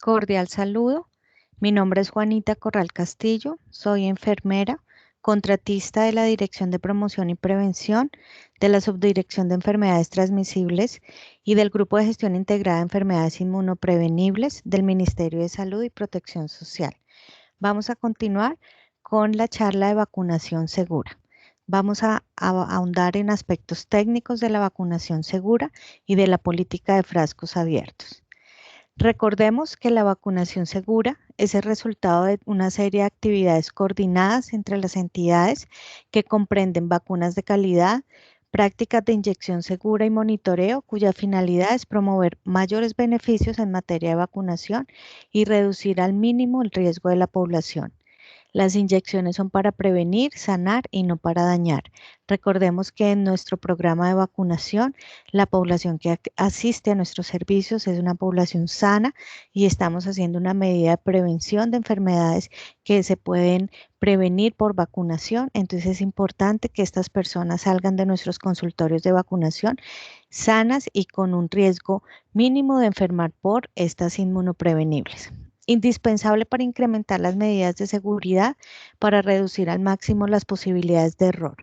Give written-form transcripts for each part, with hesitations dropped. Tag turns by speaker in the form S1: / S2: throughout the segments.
S1: Cordial saludo. Mi nombre es Juanita Corral Castillo. Soy enfermera, contratista de la Dirección de Promoción y Prevención de la Subdirección de Enfermedades Transmisibles y del Grupo de Gestión Integrada de Enfermedades Inmunoprevenibles del Ministerio de Salud y Protección Social. Vamos a continuar con la charla de vacunación segura. Vamos a ahondar en aspectos técnicos de la vacunación segura y de la política de frascos abiertos. Recordemos que la vacunación segura es el resultado de una serie de actividades coordinadas entre las entidades que comprenden vacunas de calidad, prácticas de inyección segura y monitoreo, cuya finalidad es promover mayores beneficios en materia de vacunación y reducir al mínimo el riesgo de la población. Las inyecciones son para prevenir, sanar y no para dañar. Recordemos que en nuestro programa de vacunación, la población que asiste a nuestros servicios es una población sana y estamos haciendo una medida de prevención de enfermedades que se pueden prevenir por vacunación. Entonces es importante que estas personas salgan de nuestros consultorios de vacunación sanas y con un riesgo mínimo de enfermar por estas inmunoprevenibles. Indispensable para incrementar las medidas de seguridad para reducir al máximo las posibilidades de error.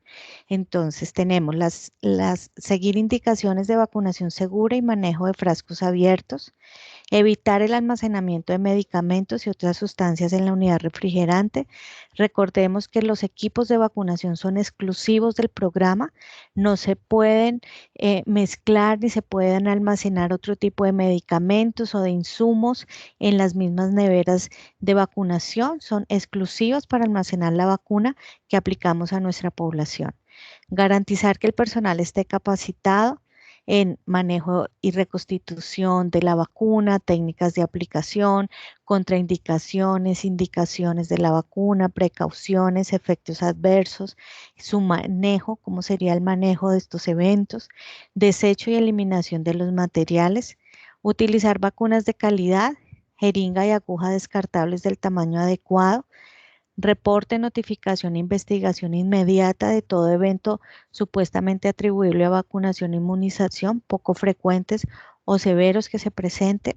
S1: Entonces tenemos seguir indicaciones de vacunación segura y manejo de frascos abiertos, evitar el almacenamiento de medicamentos y otras sustancias en la unidad refrigerante. Recordemos que los equipos de vacunación son exclusivos del programa, no se pueden mezclar ni se pueden almacenar otro tipo de medicamentos o de insumos en las mismas neveras de vacunación, son exclusivos para almacenar la vacuna que aplicamos a nuestra población. Garantizar que el personal esté capacitado en manejo y reconstitución de la vacuna, técnicas de aplicación, contraindicaciones, indicaciones de la vacuna, precauciones, efectos adversos, su manejo, cómo sería el manejo de estos eventos, desecho y eliminación de los materiales, utilizar vacunas de calidad, jeringa y aguja descartables del tamaño adecuado, reporte, notificación e investigación inmediata de todo evento supuestamente atribuible a vacunación e inmunización poco frecuentes o severos que se presenten,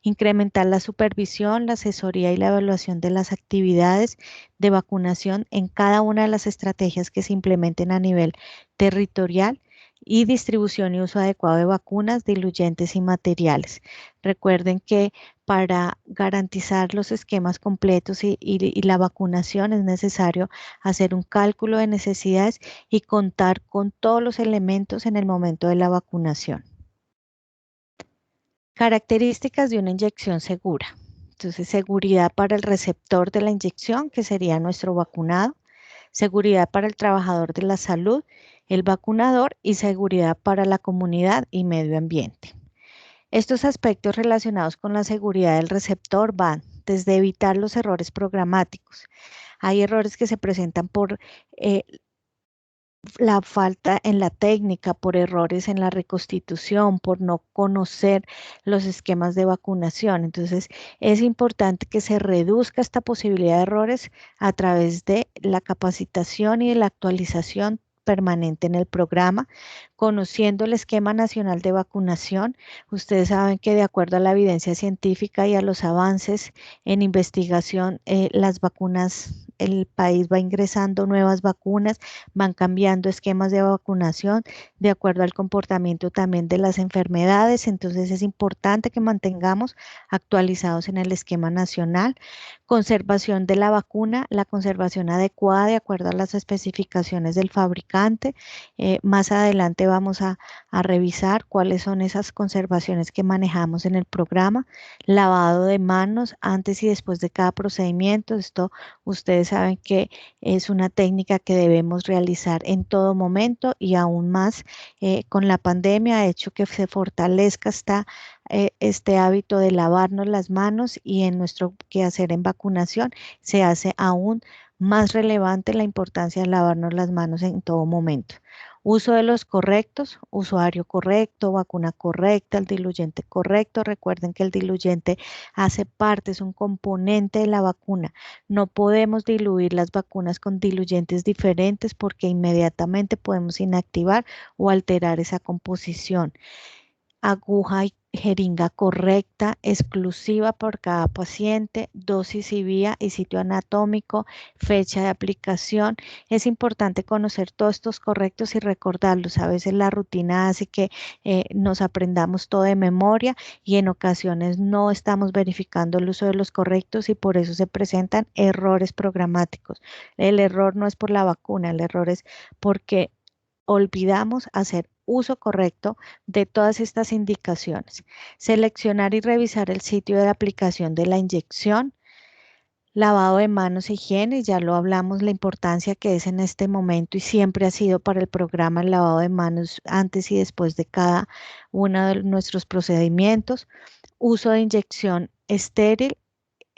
S1: incrementar la supervisión, la asesoría y la evaluación de las actividades de vacunación en cada una de las estrategias que se implementen a nivel territorial y distribución y uso adecuado de vacunas, diluyentes y materiales. Recuerden que para garantizar los esquemas completos y la vacunación es necesario hacer un cálculo de necesidades y contar con todos los elementos en el momento de la vacunación. Características de una inyección segura. Entonces, seguridad para el receptor de la inyección, que sería nuestro vacunado, seguridad para el trabajador de la salud, el vacunador y seguridad para la comunidad y medio ambiente. Estos aspectos relacionados con la seguridad del receptor van desde evitar los errores programáticos. Hay errores que se presentan por la falta en la técnica, por errores en la reconstitución, por no conocer los esquemas de vacunación. Entonces, es importante que se reduzca esta posibilidad de errores a través de la capacitación y de la actualización permanente en el programa, conociendo el esquema nacional de vacunación. Ustedes saben que de acuerdo a la evidencia científica y a los avances en investigación, las vacunas, el país va ingresando nuevas vacunas, van cambiando esquemas de vacunación de acuerdo al comportamiento también de las enfermedades. Entonces es importante que mantengamos actualizados en el esquema nacional. Conservación de la vacuna, la conservación adecuada de acuerdo a las especificaciones del fabricante. Más adelante vamos a revisar cuáles son esas conservaciones que manejamos en el programa. Lavado de manos antes y después de cada procedimiento. Esto ustedes saben que es una técnica que debemos realizar en todo momento y aún más con la pandemia ha hecho que se fortalezca este hábito de lavarnos las manos y en nuestro quehacer en vacunación se hace aún más relevante la importancia de lavarnos las manos en todo momento. Uso de los correctos, usuario correcto, vacuna correcta, el diluyente correcto. Recuerden que el diluyente hace parte, es un componente de la vacuna. No podemos diluir las vacunas con diluyentes diferentes porque inmediatamente podemos inactivar o alterar esa composición. aguja y jeringa correcta, exclusiva por cada paciente, dosis y vía y sitio anatómico, fecha de aplicación. Es importante conocer todos estos correctos y recordarlos. A veces la rutina hace que nos aprendamos todo de memoria y en ocasiones no estamos verificando el uso de los correctos y por eso se presentan errores programáticos. El error no es por la vacuna, el error es porque olvidamos hacer uso correcto de todas estas indicaciones. Seleccionar y revisar el sitio de aplicación de la inyección. Lavado de manos e higiene, ya lo hablamos, la importancia que es en este momento y siempre ha sido para el programa el lavado de manos antes y después de cada uno de nuestros procedimientos. Uso de inyección estéril.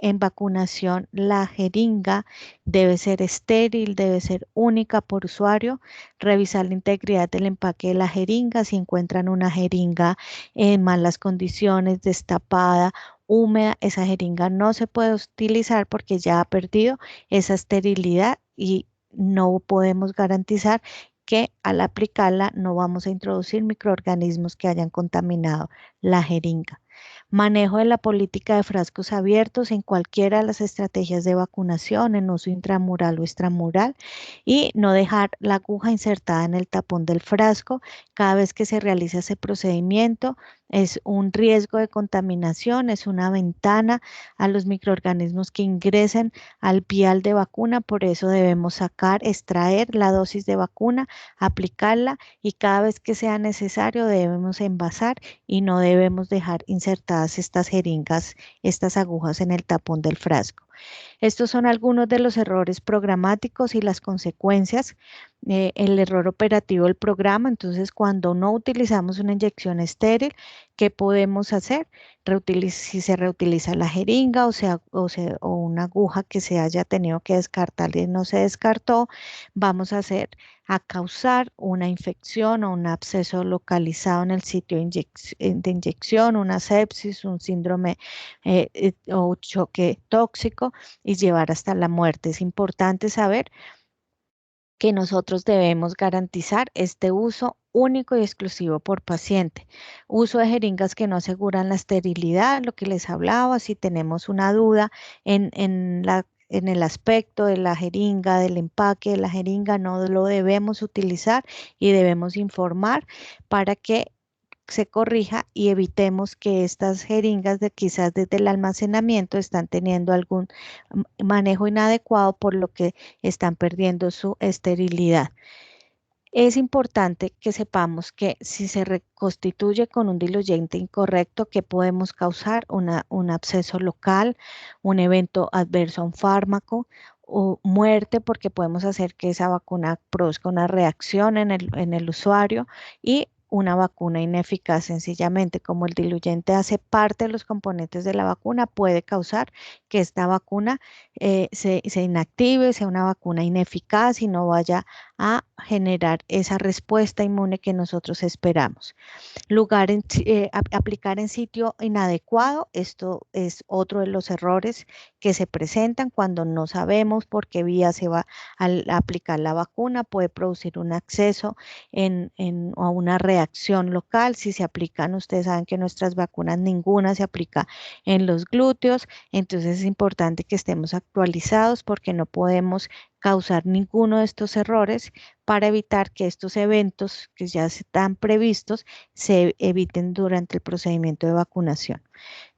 S1: En vacunación, la jeringa debe ser estéril, debe ser única por usuario. Revisar la integridad del empaque de la jeringa. Si encuentran una jeringa en malas condiciones, destapada, húmeda, esa jeringa no se puede utilizar porque ya ha perdido esa esterilidad y no podemos garantizar que al aplicarla no vamos a introducir microorganismos que hayan contaminado la jeringa. Manejo de la política de frascos abiertos en cualquiera de las estrategias de vacunación, en uso intramural o extramural, y no dejar la aguja insertada en el tapón del frasco. Cada vez que se realiza ese procedimiento es un riesgo de contaminación, es una ventana a los microorganismos que ingresen al vial de vacuna, por eso debemos sacar, extraer la dosis de vacuna, aplicarla y cada vez que sea necesario debemos envasar y no debemos dejar insertadas estas jeringas, estas agujas en el tapón del frasco. Estos son algunos de los errores programáticos y las consecuencias. El error operativo del programa, entonces cuando no utilizamos una inyección estéril, ¿qué podemos hacer? Si se reutiliza la jeringa o una aguja que se haya tenido que descartar y no se descartó, vamos a causar una infección o un absceso localizado en el sitio de inyección, una sepsis, un síndrome o choque tóxico y llevar hasta la muerte. Es importante saber que nosotros debemos garantizar este uso único y exclusivo por paciente. Uso de jeringas que no aseguran la esterilidad, lo que les hablaba, si tenemos una duda en el aspecto de la jeringa, del empaque de la jeringa, no lo debemos utilizar y debemos informar para que se corrija y evitemos que estas jeringas de quizás desde el almacenamiento están teniendo algún manejo inadecuado por lo que están perdiendo su esterilidad. Es importante que sepamos que si se reconstituye con un diluyente incorrecto, que podemos causar un absceso local, un evento adverso a un fármaco o muerte, porque podemos hacer que esa vacuna produzca una reacción en el usuario y una vacuna ineficaz. Sencillamente, como el diluyente hace parte de los componentes de la vacuna, puede causar que esta vacuna se inactive, sea una vacuna ineficaz y no vaya a generar esa respuesta inmune que nosotros esperamos. Aplicar en sitio inadecuado, esto es otro de los errores que se presentan cuando no sabemos por qué vía se va a aplicar la vacuna, puede producir un acceso o una reacción local. Si se aplican, ustedes saben que nuestras vacunas ninguna se aplica en los glúteos, entonces es importante que estemos actualizados porque no podemos causar ninguno de estos errores para evitar que estos eventos que ya están previstos se eviten durante el procedimiento de vacunación.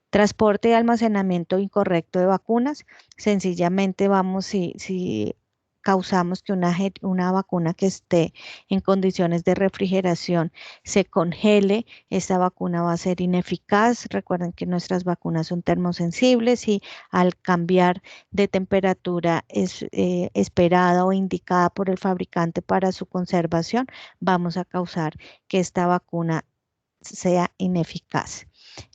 S1: Transporte y almacenamiento incorrecto de vacunas. Sencillamente vamos, si causamos que una vacuna que esté en condiciones de refrigeración se congele, esta vacuna va a ser ineficaz. Recuerden que nuestras vacunas son termosensibles y al cambiar de temperatura esperada o indicada por el fabricante para su conservación, vamos a causar que esta vacuna sea ineficaz.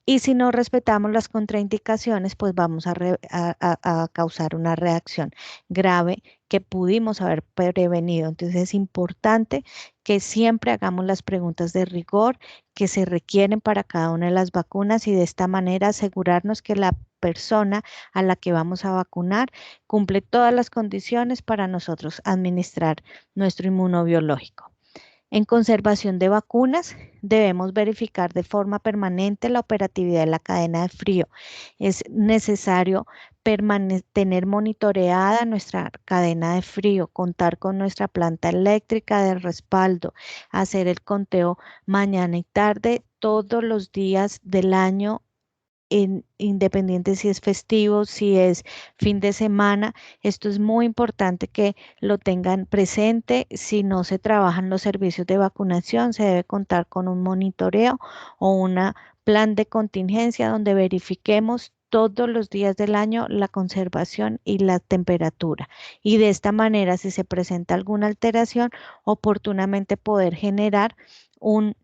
S1: Y si no respetamos las contraindicaciones, pues vamos a causar una reacción grave que pudimos haber prevenido. Entonces es importante que siempre hagamos las preguntas de rigor que se requieren para cada una de las vacunas y de esta manera asegurarnos que la persona a la que vamos a vacunar cumple todas las condiciones para nosotros administrar nuestro inmunobiológico. En conservación de vacunas, debemos verificar de forma permanente la operatividad de la cadena de frío. Es necesario tener monitoreada nuestra cadena de frío, contar con nuestra planta eléctrica de respaldo, hacer el conteo mañana y tarde todos los días del año independiente si es festivo, si es fin de semana. Esto es muy importante que lo tengan presente. Si no se trabajan los servicios de vacunación, se debe contar con un monitoreo o un plan de contingencia donde verifiquemos todos los días del año la conservación y la temperatura. Y de esta manera, si se presenta alguna alteración, oportunamente poder generar un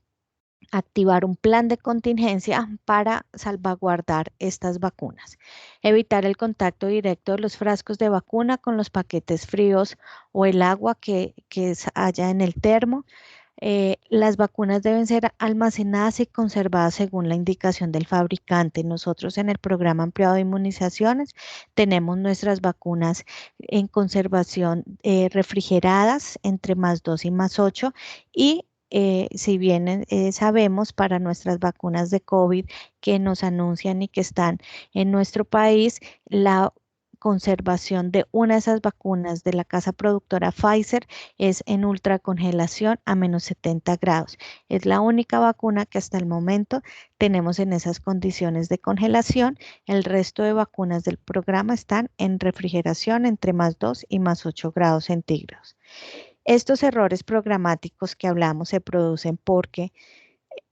S1: activar un plan de contingencia para salvaguardar estas vacunas. Evitar el contacto directo de los frascos de vacuna con los paquetes fríos o el agua que haya en el termo. Las vacunas deben ser almacenadas y conservadas según la indicación del fabricante. Nosotros en el programa ampliado de inmunizaciones tenemos nuestras vacunas en conservación refrigeradas entre +2 y +8 y si bien sabemos para nuestras vacunas de COVID que nos anuncian y que están en nuestro país, la conservación de una de esas vacunas de la casa productora Pfizer es en ultracongelación a -70 grados. Es la única vacuna que hasta el momento tenemos en esas condiciones de congelación. El resto de vacunas del programa están en refrigeración entre +2 y +8 grados centígrados. Estos errores programáticos que hablamos se producen porque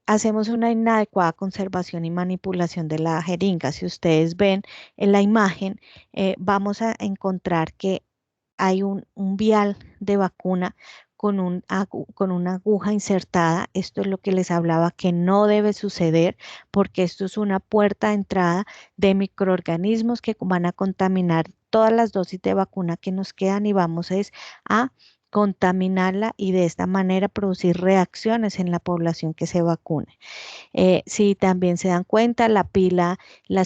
S1: hacemos una inadecuada conservación y manipulación de la jeringa. Si ustedes ven en la imagen, vamos a encontrar que hay un vial de vacuna con una aguja insertada. Esto es lo que les hablaba que no debe suceder porque esto es una puerta de entrada de microorganismos que van a contaminar todas las dosis de vacuna que nos quedan y vamos a contaminarla y de esta manera producir reacciones en la población que se vacune. Si también se dan cuenta, las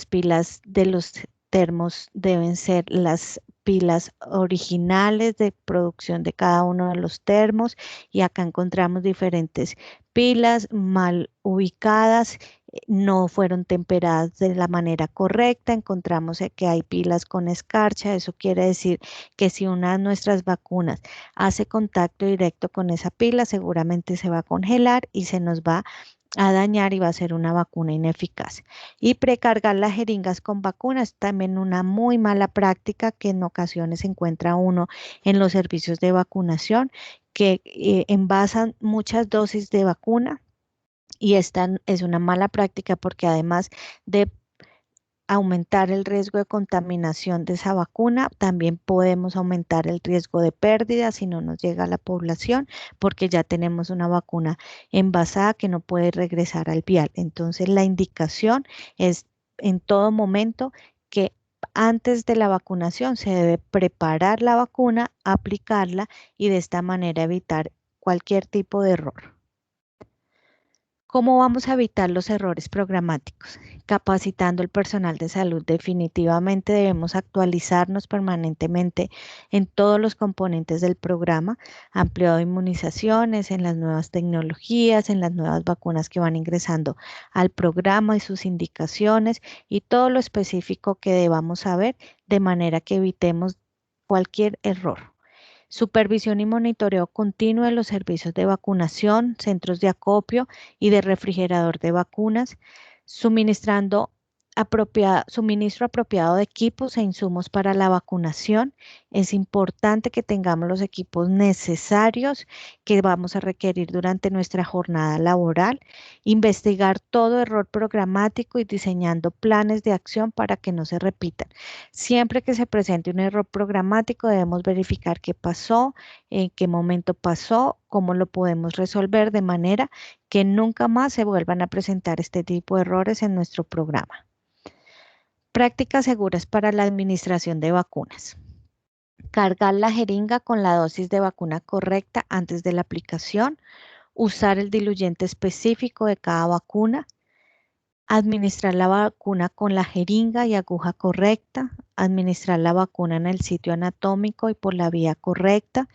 S1: pilas de los termos deben ser las pilas originales de producción de cada uno de los termos y acá encontramos diferentes pilas mal ubicadas, no fueron temperadas de la manera correcta, encontramos que hay pilas con escarcha, eso quiere decir que si una de nuestras vacunas hace contacto directo con esa pila, seguramente se va a congelar y se nos va a dañar y va a ser una vacuna ineficaz. Y precargar las jeringas con vacunas, también una muy mala práctica que en ocasiones se encuentra uno en los servicios de vacunación que envasan muchas dosis de vacuna y esta es una mala práctica porque además de aumentar el riesgo de contaminación de esa vacuna, también podemos aumentar el riesgo de pérdida si no nos llega a la población, porque ya tenemos una vacuna envasada que no puede regresar al vial. Entonces, la indicación es en todo momento que antes de la vacunación se debe preparar la vacuna, aplicarla y de esta manera evitar cualquier tipo de error. ¿Cómo vamos a evitar los errores programáticos? Capacitando el personal de salud. Definitivamente debemos actualizarnos permanentemente en todos los componentes del programa, ampliado de inmunizaciones, en las nuevas tecnologías, en las nuevas vacunas que van ingresando al programa y sus indicaciones y todo lo específico que debamos saber de manera que evitemos cualquier error. Supervisión y monitoreo continuo de los servicios de vacunación, centros de acopio y de refrigerador de vacunas, suministro apropiado de equipos e insumos para la vacunación. Es importante que tengamos los equipos necesarios que vamos a requerir durante nuestra jornada laboral. Investigar todo error programático y diseñando planes de acción para que no se repitan. Siempre que se presente un error programático debemos verificar qué pasó, en qué momento pasó, cómo lo podemos resolver de manera que nunca más se vuelvan a presentar este tipo de errores en nuestro programa. Prácticas seguras para la administración de vacunas. Cargar la jeringa con la dosis de vacuna correcta antes de la aplicación. Usar el diluyente específico de cada vacuna. Administrar la vacuna con la jeringa y aguja correcta. Administrar la vacuna en el sitio anatómico y por la vía correcta.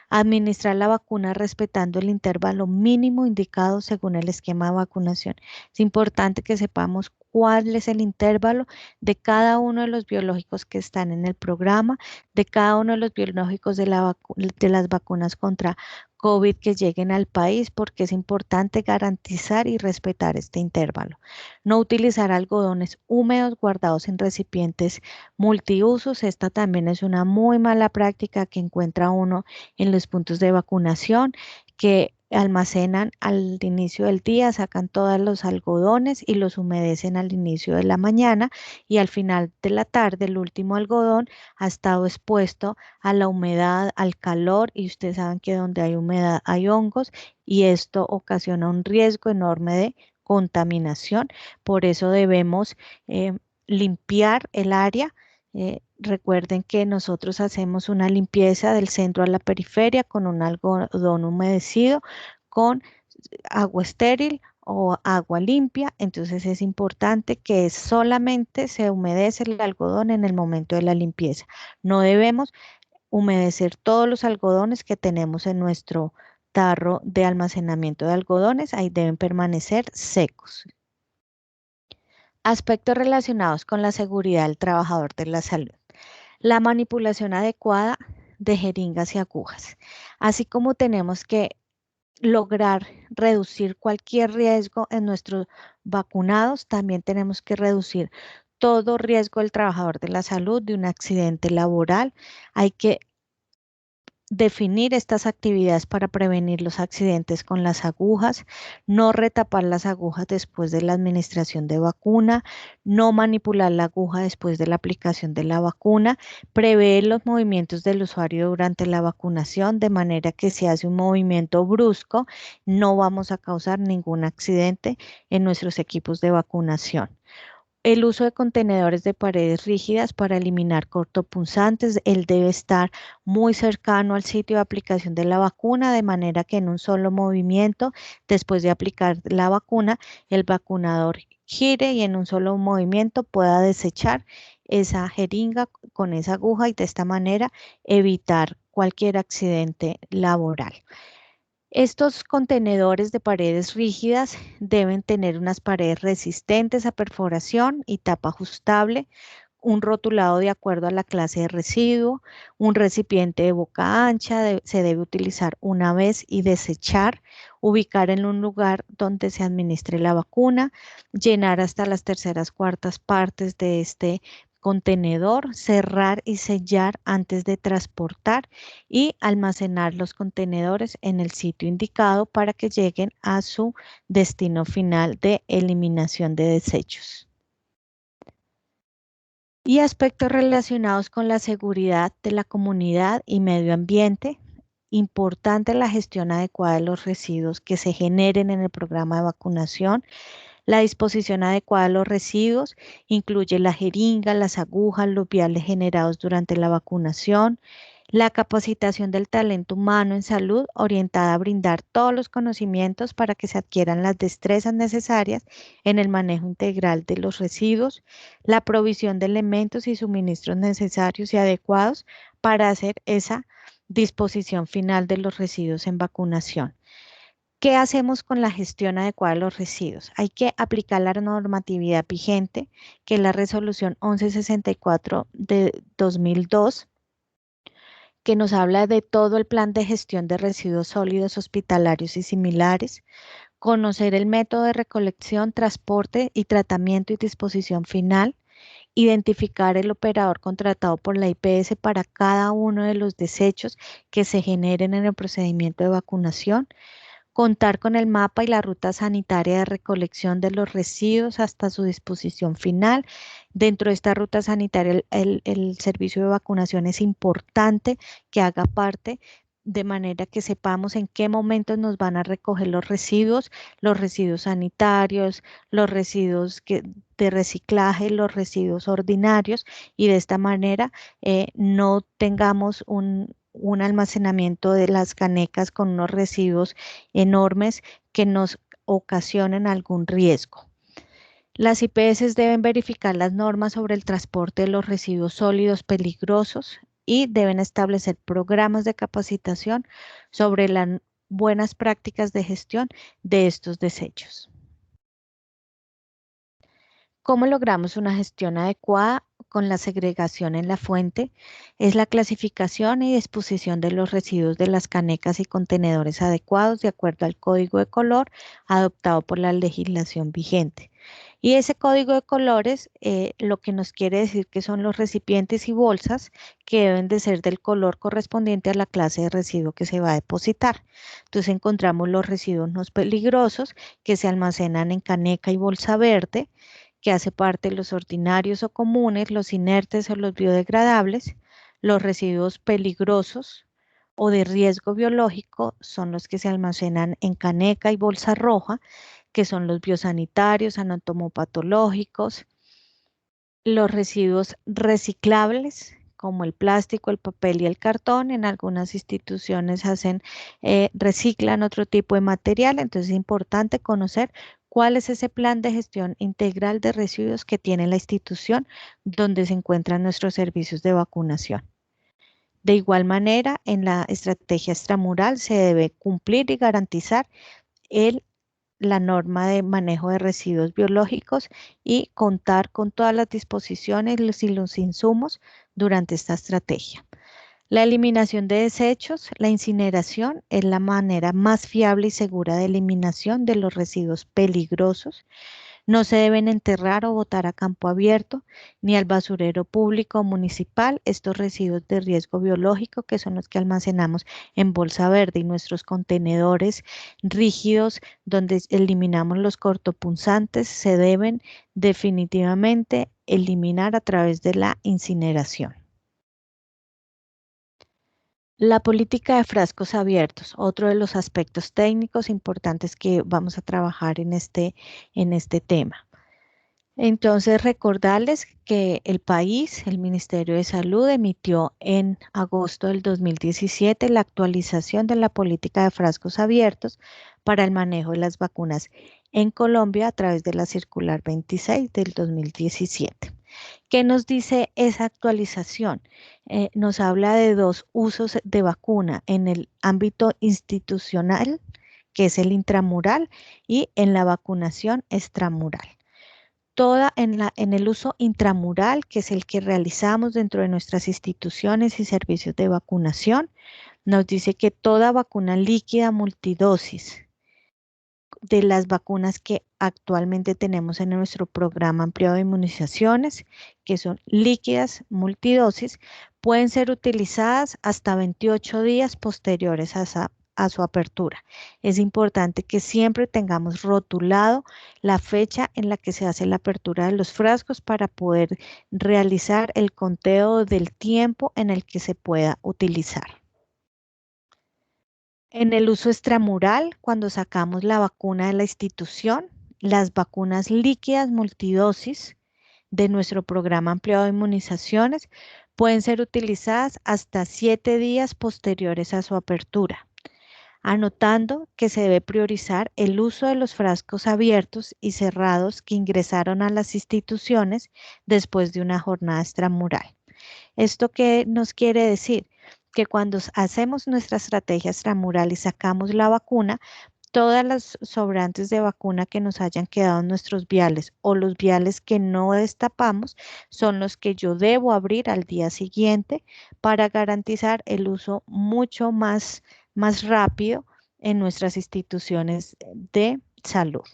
S1: Administrar la vacuna respetando el intervalo mínimo indicado según el esquema de vacunación. Es importante que sepamos cuál es el intervalo de cada uno de los biológicos que están en el programa, de cada uno de los biológicos de las vacunas contra COVID que lleguen al país, porque es importante garantizar y respetar este intervalo. No utilizar algodones húmedos guardados en recipientes multiusos. Esta también es una muy mala práctica que encuentra uno en los puntos de vacunación, que almacenan al inicio del día, sacan todos los algodones y los humedecen al inicio de la mañana, y al final de la tarde el último algodón ha estado expuesto a la humedad, al calor, y ustedes saben que donde hay humedad hay hongos, y esto ocasiona un riesgo enorme de contaminación. Por eso debemos limpiar el área. Recuerden que nosotros hacemos una limpieza del centro a la periferia con un algodón humedecido, con agua estéril o agua limpia. Entonces es importante que solamente se humedece el algodón en el momento de la limpieza. No debemos humedecer todos los algodones que tenemos en nuestro tarro de almacenamiento de algodones. Ahí deben permanecer secos. Aspectos relacionados con la seguridad del trabajador de la salud. La manipulación adecuada de jeringas y agujas, así como tenemos que lograr reducir cualquier riesgo en nuestros vacunados, también tenemos que reducir todo riesgo del trabajador de la salud de un accidente laboral. Hay que definir estas actividades para prevenir los accidentes con las agujas, no retapar las agujas después de la administración de vacuna, no manipular la aguja después de la aplicación de la vacuna, prever los movimientos del usuario durante la vacunación, de manera que si hace un movimiento brusco, no vamos a causar ningún accidente en nuestros equipos de vacunación. El uso de contenedores de paredes rígidas para eliminar cortopunzantes. Él debe estar muy cercano al sitio de aplicación de la vacuna, de manera que en un solo movimiento, después de aplicar la vacuna, el vacunador gire y en un solo movimiento pueda desechar esa jeringa con esa aguja, y de esta manera evitar cualquier accidente laboral. Estos contenedores de paredes rígidas deben tener unas paredes resistentes a perforación y tapa ajustable, un rotulado de acuerdo a la clase de residuo, un recipiente de boca ancha, se debe utilizar una vez y desechar, ubicar en un lugar donde se administre la vacuna, llenar hasta las terceras cuartas partes de este contenedor, cerrar y sellar antes de transportar, y almacenar los contenedores en el sitio indicado para que lleguen a su destino final de eliminación de desechos. Y aspectos relacionados con la seguridad de la comunidad y medio ambiente. Importante la gestión adecuada de los residuos que se generen en el programa de vacunación. La disposición adecuada de los residuos incluye la jeringa, las agujas, los viales generados durante la vacunación. La capacitación del talento humano en salud, orientada a brindar todos los conocimientos para que se adquieran las destrezas necesarias en el manejo integral de los residuos. La provisión de elementos y suministros necesarios y adecuados para hacer esa disposición final de los residuos en vacunación. ¿Qué hacemos con la gestión adecuada de los residuos? Hay que aplicar la normatividad vigente, que es la resolución 1164 de 2002, que nos habla de todo el plan de gestión de residuos sólidos hospitalarios y similares. Conocer el método de recolección, transporte y tratamiento y disposición final. Identificar el operador contratado por la IPS para cada uno de los desechos que se generen en el procedimiento de vacunación. Contar con el mapa y la ruta sanitaria de recolección de los residuos hasta su disposición final. Dentro de esta ruta sanitaria, el servicio de vacunación es importante que haga parte, de manera que sepamos en qué momentos nos van a recoger los residuos sanitarios, los residuos de reciclaje, los residuos ordinarios, y de esta manera no tengamos un almacenamiento de las canecas con unos residuos enormes que nos ocasionen algún riesgo. Las IPS deben verificar las normas sobre el transporte de los residuos sólidos peligrosos y deben establecer programas de capacitación sobre las buenas prácticas de gestión de estos desechos. ¿Cómo logramos una gestión adecuada con la segregación en la fuente? Es la clasificación y disposición de los residuos de las canecas y contenedores adecuados de acuerdo al código de color adoptado por la legislación vigente. Y ese código de colores lo que nos quiere decir que son los recipientes y bolsas que deben de ser del color correspondiente a la clase de residuo que se va a depositar. Entonces encontramos los residuos no peligrosos que se almacenan en caneca y bolsa verde, que hace parte de los ordinarios o comunes, los inertes o los biodegradables. Los residuos peligrosos o de riesgo biológico son los que se almacenan en caneca y bolsa roja, que son los biosanitarios, anatomopatológicos. Los residuos reciclables, como el plástico, el papel y el cartón, en algunas instituciones reciclan otro tipo de material, entonces es importante conocer cuál es ese plan de gestión integral de residuos que tiene la institución donde se encuentran nuestros servicios de vacunación. De igual manera, en la estrategia extramural se debe cumplir y garantizar la norma de manejo de residuos biológicos y contar con todas las disposiciones y los insumos durante esta estrategia. La eliminación de desechos, la incineración es la manera más fiable y segura de eliminación de los residuos peligrosos. No se deben enterrar o botar a campo abierto ni al basurero público o municipal estos residuos de riesgo biológico que son los que almacenamos en bolsa verde y nuestros contenedores rígidos donde eliminamos los cortopunzantes se deben definitivamente eliminar a través de la incineración. La política de frascos abiertos, otro de los aspectos técnicos importantes que vamos a trabajar en este tema. Entonces, recordarles que el país, el Ministerio de Salud, emitió en agosto del 2017 la actualización de la política de frascos abiertos para el manejo de las vacunas en Colombia a través de la circular 26 del 2017. ¿Qué nos dice esa actualización? Nos habla de dos usos de vacuna en el ámbito institucional, que es el intramural, y en la vacunación extramural. Toda en el uso intramural, que es el que realizamos dentro de nuestras instituciones y servicios de vacunación, nos dice que toda vacuna líquida multidosis de las vacunas que actualmente tenemos en nuestro programa ampliado de inmunizaciones, que son líquidas multidosis, pueden ser utilizadas hasta 28 días posteriores a su apertura. Es importante que siempre tengamos rotulado la fecha en la que se hace la apertura de los frascos para poder realizar el conteo del tiempo en el que se pueda utilizar. En el uso extramural, cuando sacamos la vacuna de la institución, las vacunas líquidas multidosis de nuestro programa ampliado de inmunizaciones pueden ser utilizadas hasta 7 días posteriores a su apertura, anotando que se debe priorizar el uso de los frascos abiertos y cerrados que ingresaron a las instituciones después de una jornada extramural. ¿Esto qué nos quiere decir? Que cuando hacemos nuestra estrategia extramural y sacamos la vacuna, todas las sobrantes de vacuna que nos hayan quedado en nuestros viales o los viales que no destapamos son los que yo debo abrir al día siguiente para garantizar el uso mucho más rápido en nuestras instituciones de salud.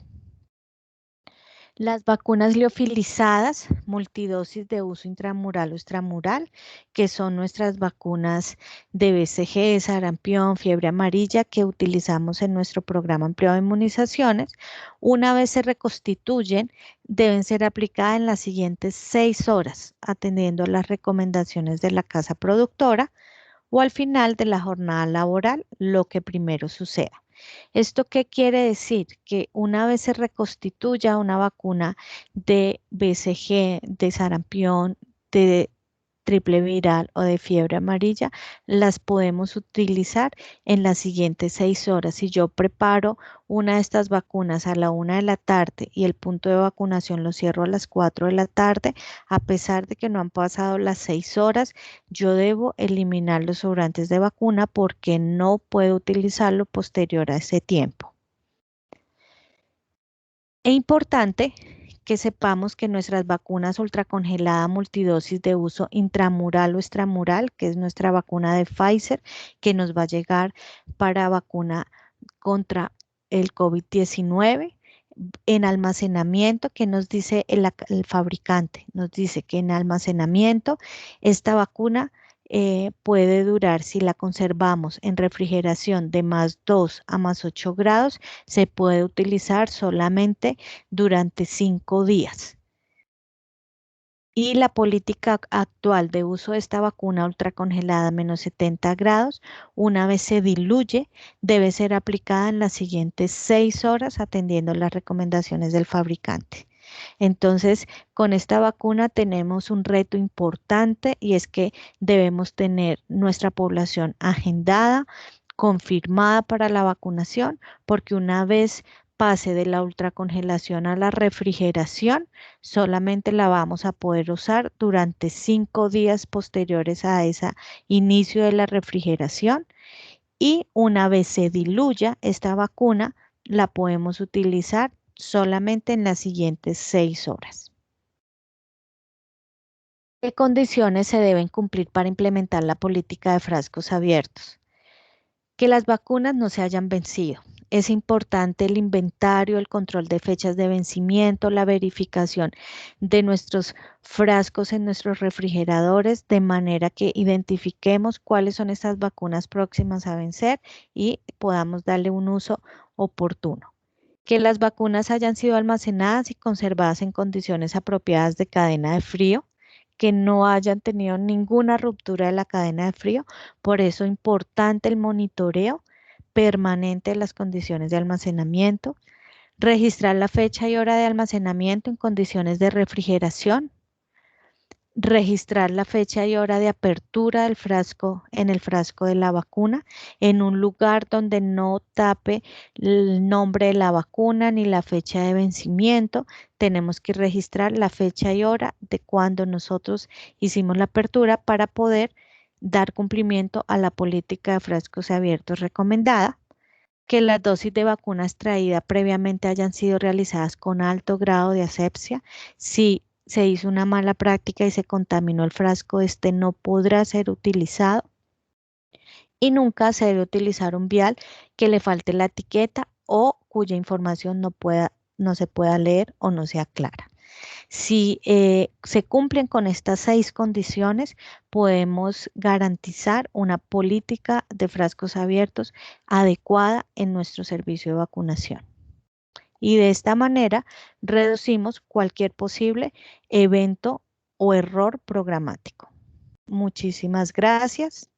S1: Las vacunas liofilizadas, multidosis de uso intramural o extramural, que son nuestras vacunas de BCG, sarampión, fiebre amarilla que utilizamos en nuestro programa ampliado de inmunizaciones, una vez se reconstituyen, deben ser aplicadas en las siguientes 6 horas, atendiendo a las recomendaciones de la casa productora o al final de la jornada laboral, lo que primero suceda. ¿Esto qué quiere decir? Que una vez se reconstituya una vacuna de BCG, de sarampión, de triple viral o de fiebre amarilla, las podemos utilizar en las siguientes 6 horas. Si yo preparo una de estas vacunas a la 1 de la tarde y el punto de vacunación lo cierro a las 4 de la tarde, a pesar de que no han pasado las 6 horas, yo debo eliminar los sobrantes de vacuna porque no puedo utilizarlo posterior a ese tiempo. Es importante que sepamos que nuestras vacunas ultracongelada multidosis de uso intramural o extramural, que es nuestra vacuna de Pfizer, que nos va a llegar para vacuna contra el COVID-19, en almacenamiento, que nos dice el fabricante, nos dice que en almacenamiento esta vacuna puede durar, si la conservamos en refrigeración de +2 a +8 grados, se puede utilizar solamente durante 5 días. Y la política actual de uso de esta vacuna ultracongelada a -70 grados, una vez se diluye, debe ser aplicada en las siguientes 6 horas atendiendo las recomendaciones del fabricante. Entonces, con esta vacuna tenemos un reto importante y es que debemos tener nuestra población agendada, confirmada para la vacunación, porque una vez pase de la ultracongelación a la refrigeración, solamente la vamos a poder usar durante 5 días posteriores a ese inicio de la refrigeración, y una vez se diluya esta vacuna, la podemos utilizar solamente en las siguientes 6 horas. ¿Qué condiciones se deben cumplir para implementar la política de frascos abiertos? Que las vacunas no se hayan vencido. Es importante el inventario, el control de fechas de vencimiento, la verificación de nuestros frascos en nuestros refrigeradores, de manera que identifiquemos cuáles son estas vacunas próximas a vencer y podamos darle un uso oportuno. Que las vacunas hayan sido almacenadas y conservadas en condiciones apropiadas de cadena de frío, que no hayan tenido ninguna ruptura de la cadena de frío. Por eso es importante el monitoreo permanente de las condiciones de almacenamiento, registrar la fecha y hora de almacenamiento en condiciones de refrigeración, registrar la fecha y hora de apertura del frasco en el frasco de la vacuna en un lugar donde no tape el nombre de la vacuna ni la fecha de vencimiento. Tenemos que registrar la fecha y hora de cuando nosotros hicimos la apertura para poder dar cumplimiento a la política de frascos abiertos recomendada. Que las dosis de vacuna extraída previamente hayan sido realizadas con alto grado de asepsia. Si se hizo una mala práctica y se contaminó el frasco, este no podrá ser utilizado. Y nunca se debe utilizar un vial que le falte la etiqueta o cuya información no se pueda leer o no sea clara. Si se cumplen con estas 6 condiciones, podemos garantizar una política de frascos abiertos adecuada en nuestro servicio de vacunación. Y de esta manera reducimos cualquier posible evento o error programático. Muchísimas gracias.